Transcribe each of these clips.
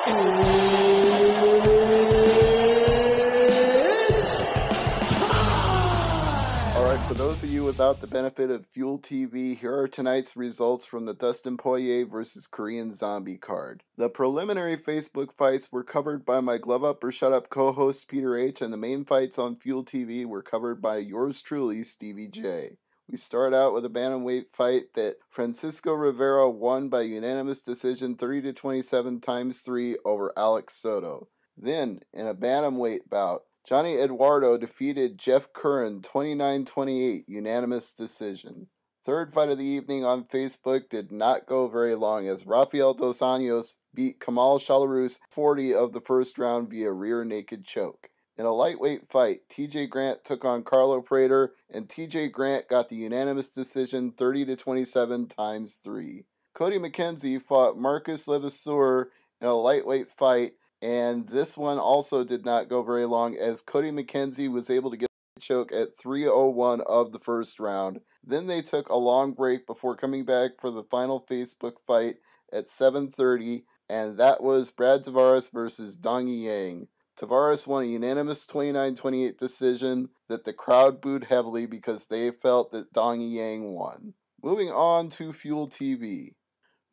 Alright, for those of you without the benefit of Fuel TV, here are tonight's results from the Dustin Poirer vs. Korean Zombie card. The preliminary Facebook fights were covered by my Glove Up or Shut Up co-host Peter H, and the main fights on Fuel TV were covered by yours truly, Stevie J. We start out with a bantamweight fight that Francisco Rivera won by unanimous decision 30-27 x 3 over Alex Soto. Then, in a bantamweight bout, Johnny Eduardo defeated Jeff Curran 29-28 unanimous decision. Third fight of the evening on Facebook did not go very long as Rafael Dos Anjos beat Kamal Shalarus 40 of the first round via rear naked choke. In a lightweight fight, TJ Grant took on Carlo Prater, and TJ Grant got the unanimous decision 30-27 x 3. Cody McKenzie fought Marcus Levasseur in a lightweight fight, and this one also did not go very long as Cody McKenzie was able to get a choke at 3:01 of the first round. Then they took a long break before coming back for the final Facebook fight at 7:30, and that was Brad Tavares versus Dong Yang. Tavares won a unanimous 29-28 decision that the crowd booed heavily because they felt that Dong Yang won. Moving on to Fuel TV.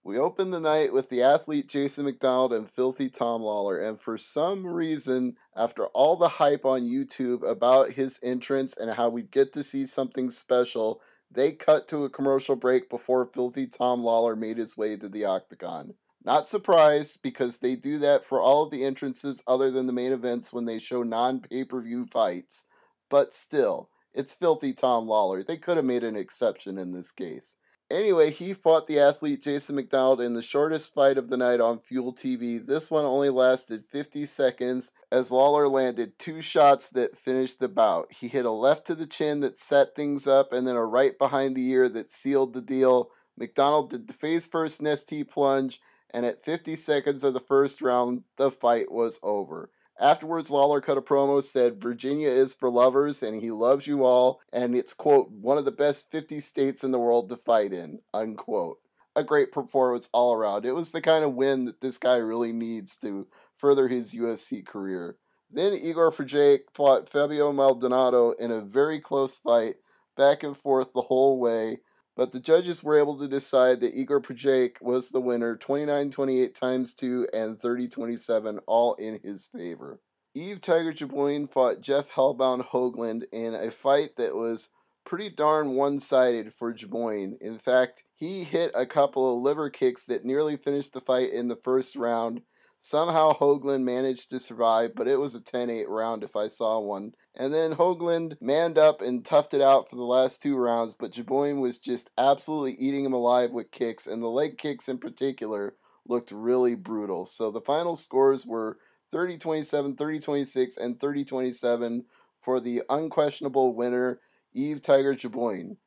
We opened the night with the athlete Jason McDonald and Filthy Tom Lawler, and for some reason, after all the hype on YouTube about his entrance and how we'd get to see something special, they cut to a commercial break before Filthy Tom Lawler made his way to the octagon. Not surprised, because they do that for all of the entrances other than the main events when they show non-pay-per-view fights. But still, it's Filthy Tom Lawler. They could have made an exception in this case. Anyway, he fought the athlete Jason McDonald in the shortest fight of the night on Fuel TV. This one only lasted 50 seconds as Lawler landed 2 shots that finished the bout. He hit a left to the chin that set things up and then a right behind the ear that sealed the deal. McDonald did the face-first Nestea plunge, and at 50 seconds of the first round, the fight was over. Afterwards, Lawler cut a promo, said, "Virginia is for lovers, and he loves you all, and it's, quote, one of the best 50 states in the world to fight in," unquote. A great performance all around. It was the kind of win that this guy really needs to further his UFC career. Then Igor Frajic fought Fabio Maldonado in a very close fight, back and forth the whole way, but the judges were able to decide that Igor Frajic was the winner, 29-28 x 2 and 30-27, all in his favor. Yves Tiger Jabouin fought Jeff Hellbound Hoagland in a fight that was pretty darn one-sided for Jabouin. In fact, he hit a couple of liver kicks that nearly finished the fight in the first round. Somehow Hoagland managed to survive, but it was a 10-8 round if I saw one. And then Hoagland manned up and toughed it out for the last 2 rounds, but Jabouin was just absolutely eating him alive with kicks, and the leg kicks in particular looked really brutal. So the final scores were 30-27, 30-26, and 30-27 for the unquestionable winner, Yves Tiger Jabouin.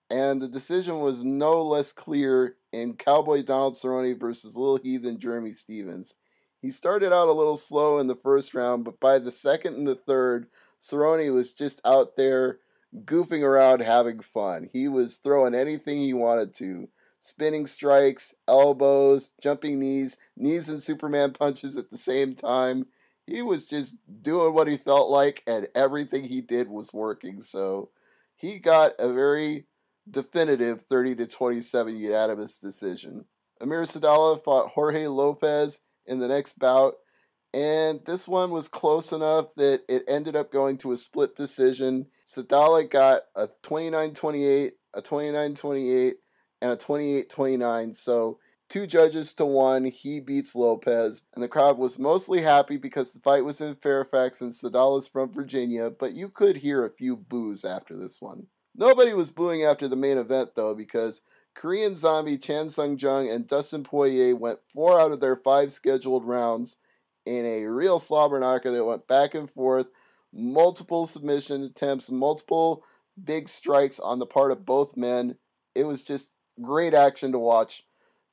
And the decision was no less clear in Cowboy Donald Cerrone versus Little Heathen Jeremy Stevens. He started out a little slow in the first round, but by the second and the third, Cerrone was just out there goofing around having fun. He was throwing anything he wanted to. Spinning strikes, elbows, jumping knees and Superman punches at the same time. He was just doing what he felt like, and everything he did was working. So he got a very definitive 30-27 unanimous decision. Amir Sadallah fought Jorge Lopez in the next bout, and this one was close enough that it ended up going to a split decision. Sadallah got a 29-28, a 29-28, and a 28-29, so 2 judges to 1, he beats Lopez, and the crowd was mostly happy because the fight was in Fairfax and Sadallah's from Virginia, but you could hear a few boos after this one. Nobody was booing after the main event, though, because Korean Zombie Chan Sung Jung and Dustin Poirer went 4 out of their 5 scheduled rounds in a real slobber knocker that went back and forth, multiple submission attempts, multiple big strikes on the part of both men. It was just great action to watch.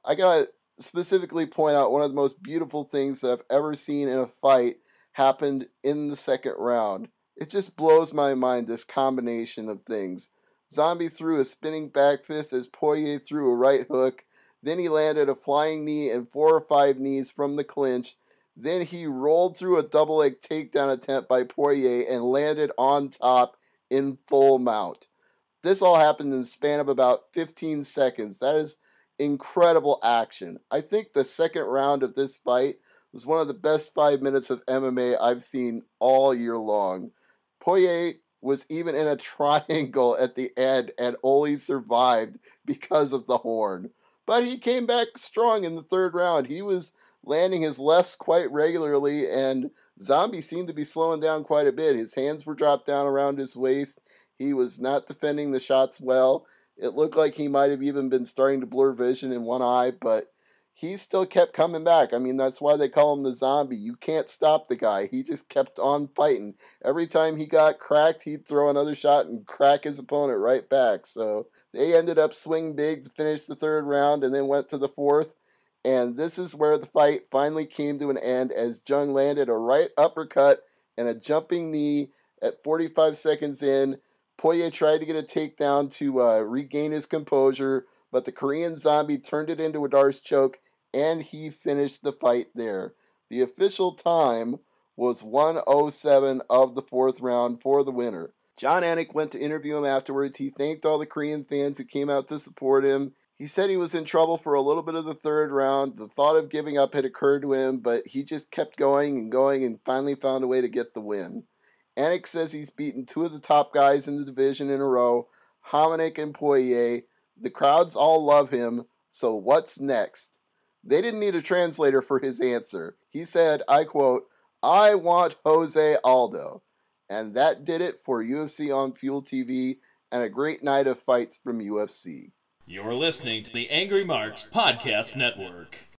I gotta specifically point out one of the most beautiful things that I've ever seen in a fight happened in the second round. It just blows my mind, this combination of things. Zombie threw a spinning back fist as Poirer threw a right hook. Then he landed a flying knee and 4 or 5 knees from the clinch. Then he rolled through a double leg takedown attempt by Poirer and landed on top in full mount. This all happened in the span of about 15 seconds. That is incredible action. I think the second round of this fight was one of the best 5 minutes of MMA I've seen all year long. Poirer was even in a triangle at the end and only survived because of the horn. But he came back strong in the third round. He was landing his lefts quite regularly, and Zombie seemed to be slowing down quite a bit. His hands were dropped down around his waist. He was not defending the shots well. It looked like he might have even been starting to blur vision in one eye, but he still kept coming back. I mean, that's why they call him the Zombie. You can't stop the guy. He just kept on fighting. Every time he got cracked, he'd throw another shot and crack his opponent right back. So they ended up swinging big to finish the third round and then went to the fourth. And this is where the fight finally came to an end as Jung landed a right uppercut and a jumping knee at 45 seconds in. Poirer tried to get a takedown to regain his composure, but the Korean Zombie turned it into a Darce choke, and he finished the fight there. The official time was 1:07 of the fourth round for the winner. Jon Anik went to interview him afterwards. He thanked all the Korean fans who came out to support him. He said he was in trouble for a little bit of the third round. The thought of giving up had occurred to him, but he just kept going and finally found a way to get the win. Anik says he's beaten two of the top guys in the division in a row, Hominick and Poirer. The crowds all love him, so what's next? They didn't need a translator for his answer. He said, I quote, I want Jose Aldo. And that did it for UFC on Fuel TV and a great night of fights from UFC. You're listening to the Angry Marks Podcast Network.